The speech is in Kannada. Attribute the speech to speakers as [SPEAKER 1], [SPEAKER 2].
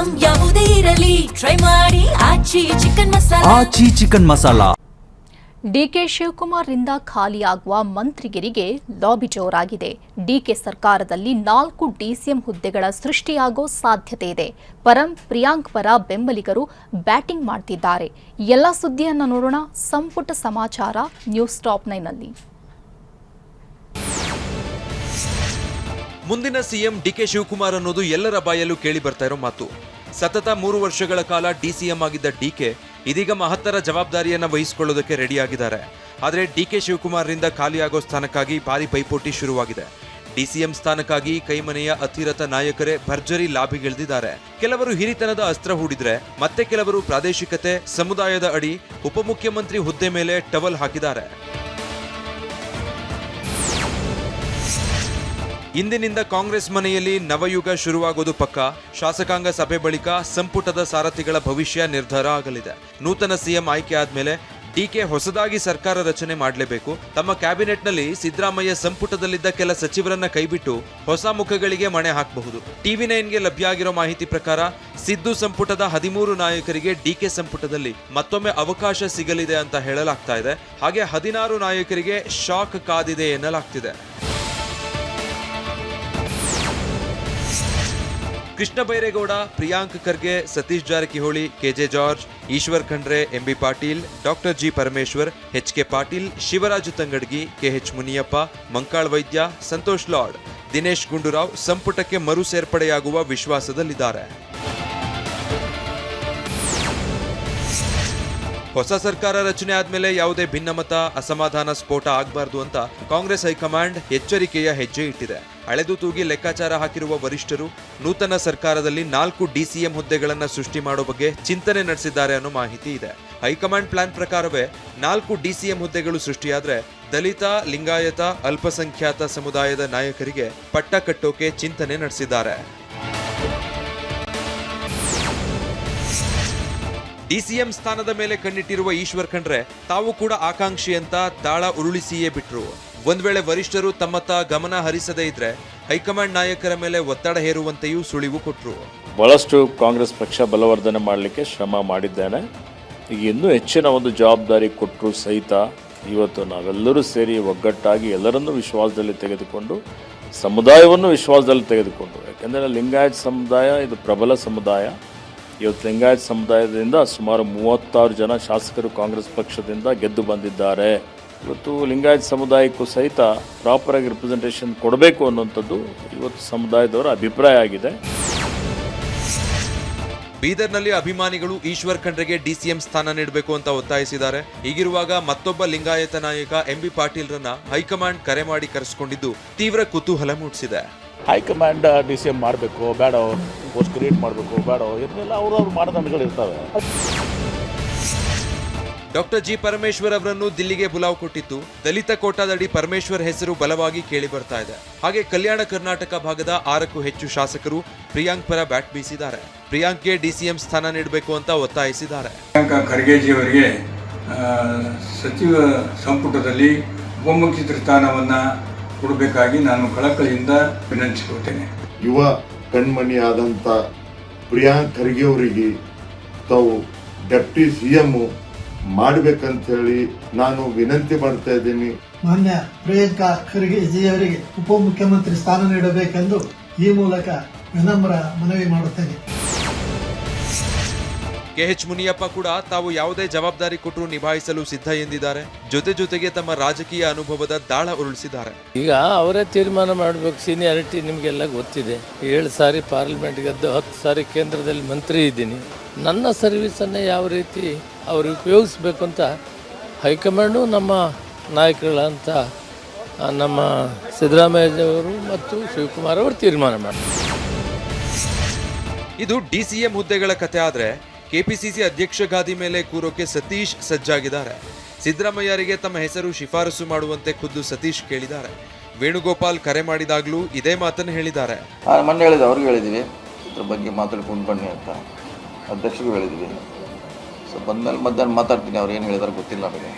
[SPEAKER 1] ಐಟಂ ಯಾವುದೇ ಇರಲಿ ಟ್ರೈ ಮಾಡಿ ಆಚಿ ಚಿಕನ್ ಮಸಾಲಾ.
[SPEAKER 2] ಡಿಕೆ ಶಿವಕುಮಾರ್ ರಿಂದ ಖಾಲಿಯಾಗುವ ಮಂತ್ರಿಗಿರಿಗೆ ಲಾಬಿ ಜೋರಾಗಿದೆ. ಡಿಕೆ ಸರ್ಕಾರದಲ್ಲಿ 4 ಡಿಸಿಎಂ ಹುದ್ದೆಗಳ ಸೃಷ್ಟಿಯಾಗೋ ಸಾಧ್ಯತೆ ಇದೆ. ಪ್ರಿಯಾಂಕ್ ಪರ ಬೆಂಬಲಿಗರು ಬ್ಯಾಟಿಂಗ್ ಮಾಡ್ತಿದ್ದಾರೆ. ಎಲ್ಲ ಸುದ್ದಿಯನ್ನು ನೋಡೋಣ ಸಂಪುಟ ಸಮಾಚಾರ ನ್ಯೂಸ್ ಟಾಪ್ 9 ನಲ್ಲಿ.
[SPEAKER 3] ಮುಂದಿನ ಸಿಎಂ ಡಿಕೆ ಶಿವಕುಮಾರ್ ಅನ್ನೋದು ಎಲ್ಲರ ಬಾಯಲ್ಲೂ ಕೇಳಿ ಬರ್ತಾ ಇರೋ ಮಾತು. ಸತತ 3 ವರ್ಷಗಳ ಕಾಲ ಡಿಸಿಎಂ ಆಗಿದ್ದ ಡಿಕೆ ಇದೀಗ ಮಹತ್ತರ ಜವಾಬ್ದಾರಿಯನ್ನ ವಹಿಸಿಕೊಳ್ಳೋದಕ್ಕೆ ರೆಡಿಯಾಗಿದ್ದಾರೆ. ಆದರೆ ಡಿಕೆ ಶಿವಕುಮಾರ್ ರಿಂದ ಖಾಲಿಯಾಗೋ ಸ್ಥಾನಕ್ಕಾಗಿ ಭಾರಿ ಪೈಪೋಟಿ ಶುರುವಾಗಿದೆ. ಡಿಸಿಎಂ ಸ್ಥಾನಕ್ಕಾಗಿ ಕೈಮನೆಯ ಅತಿರಥ ನಾಯಕರೇ ಭರ್ಜರಿ ಲಾಭಿಗಿಳಿದಿದ್ದಾರೆ. ಕೆಲವರು ಹಿರಿತನದ ಅಸ್ತ್ರ ಹೂಡಿದ್ರೆ ಮತ್ತೆ ಕೆಲವರು ಪ್ರಾದೇಶಿಕತೆ ಸಮುದಾಯದ ಅಡಿ ಉಪಮುಖ್ಯಮಂತ್ರಿ ಹುದ್ದೆ ಮೇಲೆ ಟವಲ್ ಹಾಕಿದ್ದಾರೆ. ಇಂದಿನಿಂದ ಕಾಂಗ್ರೆಸ್ ಮನೆಯಲ್ಲಿ ನವಯುಗ ಶುರುವಾಗೋದು ಪಕ್ಕ. ಶಾಸಕಾಂಗ ಸಭೆ ಬಳಿಕ ಸಂಪುಟದ ಸಾರಥಿಗಳ ಭವಿಷ್ಯ ನಿರ್ಧಾರ ಆಗಲಿದೆ. ನೂತನ ಸಿಎಂ ಆಯ್ಕೆ ಆದ್ಮೇಲೆ ಡಿಕೆ ಹೊಸದಾಗಿ ಸರ್ಕಾರ ರಚನೆ ಮಾಡಲೇಬೇಕು. ತಮ್ಮ ಕ್ಯಾಬಿನೆಟ್ನಲ್ಲಿ ಸಿದ್ದರಾಮಯ್ಯ ಸಂಪುಟದಲ್ಲಿದ್ದ ಕೆಲ ಸಚಿವರನ್ನ ಕೈಬಿಟ್ಟು ಹೊಸ ಮುಖಗಳಿಗೆ ಮಣೆ ಹಾಕಬಹುದು. TV9ಗೆ ಲಭ್ಯ ಆಗಿರೋ ಮಾಹಿತಿ ಪ್ರಕಾರ ಸಿದ್ದು ಸಂಪುಟದ 13 ನಾಯಕರಿಗೆ ಡಿಕೆ ಸಂಪುಟದಲ್ಲಿ ಮತ್ತೊಮ್ಮೆ ಅವಕಾಶ ಸಿಗಲಿದೆ ಅಂತ ಹೇಳಲಾಗ್ತಾ ಇದೆ. ಹಾಗೆ 16 ನಾಯಕರಿಗೆ ಶಾಕ್ ಕಾದಿದೆ ಎನ್ನಲಾಗ್ತಿದೆ. ಕೃಷ್ಣ ಬೈರೇಗೌಡ, ಪ್ರಿಯಾಂಕ್ ಖರ್ಗೆ, ಸತೀಶ್ ಜಾರಕಿಹೊಳಿ, ಕೆಜೆ ಜಾರ್ಜ್, ಈಶ್ವರ್ ಖಂಡ್ರೆ, ಎಂಬಿ ಪಾಟೀಲ್, ಡಾಕ್ಟರ್ ಜಿ ಪರಮೇಶ್ವರ್, ಎಚ್ಕೆ ಪಾಟೀಲ್, ಶಿವರಾಜು ತಂಗಡಗಿ, ಕೆಎಚ್ ಮುನಿಯಪ್ಪ, ಮಂಕಾಳ್ ವೈದ್ಯ, ಸಂತೋಷ್ ಲಾಡ್, ದಿನೇಶ್ ಗುಂಡೂರಾವ್ ಸಂಪುಟಕ್ಕೆ ಮರು ಸೇರ್ಪಡೆಯಾಗುವ ವಿಶ್ವಾಸದಲ್ಲಿದ್ದಾರೆ. ಹೊಸ ಸರ್ಕಾರ ರಚನೆ ಆದ್ಮೇಲೆ ಯಾವುದೇ ಭಿನ್ನಮತ ಅಸಮಾಧಾನ ಸ್ಫೋಟ ಆಗಬಾರದು ಅಂತ ಕಾಂಗ್ರೆಸ್ ಹೈಕಮಾಂಡ್ ಎಚ್ಚರಿಕೆಯ ಹೆಜ್ಜೆ ಇಟ್ಟಿದೆ. ಅಳೆದು ತೂಗಿ ಲೆಕ್ಕಾಚಾರ ಹಾಕಿರುವ ವರಿಷ್ಠರು ನೂತನ ಸರ್ಕಾರದಲ್ಲಿ 4 ಡಿಸಿಎಂ ಹುದ್ದೆಗಳನ್ನು ಸೃಷ್ಟಿ ಮಾಡೋ ಬಗ್ಗೆ ಚಿಂತನೆ ನಡೆಸಿದ್ದಾರೆ ಅನ್ನೋ ಮಾಹಿತಿ ಇದೆ. ಹೈಕಮಾಂಡ್ ಪ್ಲಾನ್ ಪ್ರಕಾರವೇ 4 ಡಿಸಿಎಂ ಹುದ್ದೆಗಳು ಸೃಷ್ಟಿಯಾದ್ರೆ ದಲಿತ, ಲಿಂಗಾಯತ, ಅಲ್ಪಸಂಖ್ಯಾತ ಸಮುದಾಯದ ನಾಯಕರಿಗೆ ಪಟ್ಟ ಕಟ್ಟೋಕೆ ಚಿಂತನೆ ನಡೆಸಿದ್ದಾರೆ. ಡಿಸಿಎಂ ಸ್ಥಾನದ ಮೇಲೆ ಕಣ್ಣಿಟ್ಟಿರುವ ಈಶ್ವರ್ ಖಂಡ್ರೆ ತಾವು ಕೂಡ ಆಕಾಂಕ್ಷಿ ಅಂತ ದಾಳ ಉರುಳಿಸಿಯೇ ಬಿಟ್ರು. ಒಂದ್ ವೇಳೆ ವರಿಷ್ಠರು ತಮ್ಮತ್ತ ಗಮನ ಹರಿಸದೇ ಇದ್ರೆ ಹೈಕಮಾಂಡ್ ನಾಯಕರ ಮೇಲೆ ಒತ್ತಡ ಹೇರುವಂತೆಯೂ ಸುಳಿವು ಕೊಟ್ರು.
[SPEAKER 4] ಬಹಳಷ್ಟು ಕಾಂಗ್ರೆಸ್ ಪಕ್ಷ ಬಲವರ್ಧನೆ ಮಾಡಲಿಕ್ಕೆ ಶ್ರಮ ಮಾಡಿದ್ದೇನೆ. ಈಗ ಇನ್ನೂ ಹೆಚ್ಚಿನ ಒಂದು ಜವಾಬ್ದಾರಿ ಕೊಟ್ಟರು ಸಹಿತ ಇವತ್ತು ನಾವೆಲ್ಲರೂ ಸೇರಿ ಒಗ್ಗಟ್ಟಾಗಿ ಎಲ್ಲರನ್ನೂ ವಿಶ್ವಾಸದಲ್ಲಿ ತೆಗೆದುಕೊಂಡು ಸಮುದಾಯವನ್ನು ವಿಶ್ವಾಸದಲ್ಲಿ ತೆಗೆದುಕೊಂಡು, ಯಾಕೆಂದರೆ ಲಿಂಗಾಯತ್ ಸಮುದಾಯ ಇದು ಪ್ರಬಲ ಸಮುದಾಯ. ಇವತ್ತು ಲಿಂಗಾಯತ್ ಸಮುದಾಯದಿಂದ ಸುಮಾರು 36 ಜನ ಶಾಸಕರು ಕಾಂಗ್ರೆಸ್ ಪಕ್ಷದಿಂದ ಗೆದ್ದು ಬಂದಿದ್ದಾರೆ. ಇವತ್ತು ಲಿಂಗಾಯತ್ ಸಮುದಾಯಕ್ಕೂ ಸಹಿತ ಪ್ರಾಪರಾಗಿ ರಿಪ್ರೆಸೆಂಟೇಷನ್ ಕೊಡಬೇಕು ಅನ್ನುವಂಥದ್ದು ಇವತ್ತು ಸಮುದಾಯದವರ ಅಭಿಪ್ರಾಯ ಆಗಿದೆ.
[SPEAKER 3] ಬೀದರ್ನಲ್ಲಿ ಅಭಿಮಾನಿಗಳು ಈಶ್ವರ್ ಖಂಡ್ರೆಗೆ ಡಿಸಿಎಂ ಸ್ಥಾನ ನೀಡಬೇಕು ಅಂತ ಒತ್ತಾಯಿಸಿದ್ದಾರೆ. ಹೀಗಿರುವಾಗ ಮತ್ತೊಬ್ಬ ಲಿಂಗಾಯತ ನಾಯಕ ಎಂಬಿ ಪಾಟೀಲ್ರನ್ನ ಹೈಕಮಾಂಡ್ ಕರೆ ಮಾಡಿ ಕರೆಸಿಕೊಂಡಿದ್ದು ತೀವ್ರ ಕುತೂಹಲ ಮೂಡಿಸಿದೆ.
[SPEAKER 5] ಹೈಕಮಾಂಡ್ ಡಿಸಿಎಂ ಮಾಡಬೇಕು ಬೇಡ, ಪೋಸ್ಟ್ ಕ್ರಿಯೇಟ್ ಮಾಡಬೇಕು ಬೇಡ, ಇದನ್ನೆಲ್ಲ ಅವ್ರವ್ರ ಮಾನದಂಡಗಳು ಇರ್ತವೆ.
[SPEAKER 3] ಡಾಕ್ಟರ್ ಜಿ ಪರಮೇಶ್ವರ್ ಅವರನ್ನು ದಿಲ್ಲಿಗೆ ಬುಲಾವ್ ಕೊಟ್ಟಿತ್ತು. ದಲಿತ ಕೋಟಾದಡಿ ಪರಮೇಶ್ವರ್ ಹೆಸರು ಬಲವಾಗಿ ಕೇಳಿ ಬರ್ತಾ ಇದೆ. ಹಾಗೆ ಕಲ್ಯಾಣ ಕರ್ನಾಟಕ ಭಾಗದ 6ಕ್ಕೂ ಹೆಚ್ಚು ಶಾಸಕರು ಪ್ರಿಯಾಂಕ್ ಪರ ಬ್ಯಾಟ್ ಬೀಸಿದ್ದಾರೆ. ಪ್ರಿಯಾಂಕ್ಗೆ ಡಿಸಿಎಂ ಸ್ಥಾನ ನೀಡಬೇಕು ಅಂತ ಒತ್ತಾಯಿಸಿದ್ದಾರೆ.
[SPEAKER 6] ಪ್ರಿಯಾಂಕ್ ಖರ್ಗೆಜಿ ಅವರಿಗೆ ಸಚಿವ ಸಂಪುಟದಲ್ಲಿ ಉಪಮುಖ್ಯಮಂತ್ರಿ ಸ್ಥಾನವನ್ನ ಕೊಡಬೇಕಾಗಿ ನಾನು ಕಳಕಳಿಯಿಂದ ವಿನಂತಿಸಿಕೊಳ್ತೇನೆ.
[SPEAKER 7] ಯುವ ಕಣ್ಮಣಿಯಾದಂಥ ಪ್ರಿಯಾಂಕ್ ಖರ್ಗೆ ಅವರಿಗೆ ತಾವು ಡೆಪ್ಟಿ ಸಿಎಂ ಮಾಡಬೇಕಂತ ಹೇಳಿ ನಾನು ವಿನಂತಿ ಮಾಡ್ತಾ ಇದ್ದೀನಿ.
[SPEAKER 8] ಮಾನ್ಯ ಪ್ರಿಯಾಂಕಾ ಖರ್ಗೆಜಿ ಅವರಿಗೆ ಉಪಮುಖ್ಯಮಂತ್ರಿ ಸ್ಥಾನ ನೀಡಬೇಕೆಂದು ಈ ಮೂಲಕ ವಿನಮ್ರ ಮನವಿ ಮಾಡುತ್ತೇನೆ.
[SPEAKER 3] ಕೆಎಚ್ ಮುನಿಯಪ್ಪ ಕೂಡ ತಾವು ಯಾವುದೇ ಜವಾಬ್ದಾರಿ ಕೊಟ್ಟರು ನಿಭಾಯಿಸಲು ಸಿದ್ಧ ಎಂದಿದ್ದಾರೆ. ಜೊತೆಗೆ ತಮ್ಮ ರಾಜಕೀಯ ಅನುಭವದ ದಾಳ ಉರುಳಿಸಿದ್ದಾರೆ.
[SPEAKER 9] ಈಗ ಅವರೇ ತೀರ್ಮಾನ ಮಾಡಬೇಕು. ಸೀನಿಯಾರಿಟಿ ನಿಮಗೆಲ್ಲ ಗೊತ್ತಿದೆ. 7 ಸಾರಿ ಪಾರ್ಲಿಮೆಂಟ್ ಗೆದ್ದು 10 ಸಾರಿ ಕೇಂದ್ರದಲ್ಲಿ ಮಂತ್ರಿ ಇದ್ದೀನಿ. ನನ್ನ ಸರ್ವಿಸನ್ನೇ ಯಾವ ರೀತಿ ಅವರು ಉಪಯೋಗಿಸ್ಬೇಕು ಅಂತ ಹೈಕಮಾಂಡು ನಮ್ಮ ನಾಯಕರುಗಳಂತ ನಮ್ಮ ಸಿದ್ದರಾಮಯ್ಯವರು ಮತ್ತು ಶಿವಕುಮಾರ್ ಅವರು ತೀರ್ಮಾನ ಮಾಡ್ತಾರೆ.
[SPEAKER 3] ಇದು ಡಿಸಿಎಂ ಹುದ್ದೆಗಳ ಕತೆ ಆದ್ರೆ ಕೆಪಿಸಿಸಿ ಅಧ್ಯಕ್ಷ ಗಾದಿ ಮೇಲೆ ಕೂರೋಕೆ ಸತೀಶ್ ಸಜ್ಜಾಗಿದ್ದಾರೆ. ಸಿದ್ದರಾಮಯ್ಯರಿಗೆ ತಮ್ಮ ಹೆಸರು ಶಿಫಾರಸು ಮಾಡುವಂತೆ ಖುದ್ದು ಸತೀಶ್ ಕೇಳಿದ್ದಾರೆ. ವೇಣುಗೋಪಾಲ್ ಕರೆ ಮಾಡಿದಾಗಲೂ ಇದೇ ಮಾತನ್ನು ಹೇಳಿದ್ದಾರೆ.
[SPEAKER 10] ಮೊನ್ನೆ ಹೇಳಿದೆ, ಅವ್ರಿಗೆ ಹೇಳಿದ್ದೀವಿ ಇದ್ರ ಬಗ್ಗೆ ಮಾತಾಡ್ಕೊಂಡು ಬನ್ನಿ ಅಂತ, ಅಧ್ಯಕ್ಷರಿಗೂ ಹೇಳಿದ್ದೀವಿ. ಸೊ ಬಂದಮೇಲೆ ಮಧ್ಯಾಹ್ನ ಮಾತಾಡ್ತೀನಿ, ಅವ್ರು ಏನು ಹೇಳಿದಾರೆ ಗೊತ್ತಿಲ್ಲ ನನಗೆ.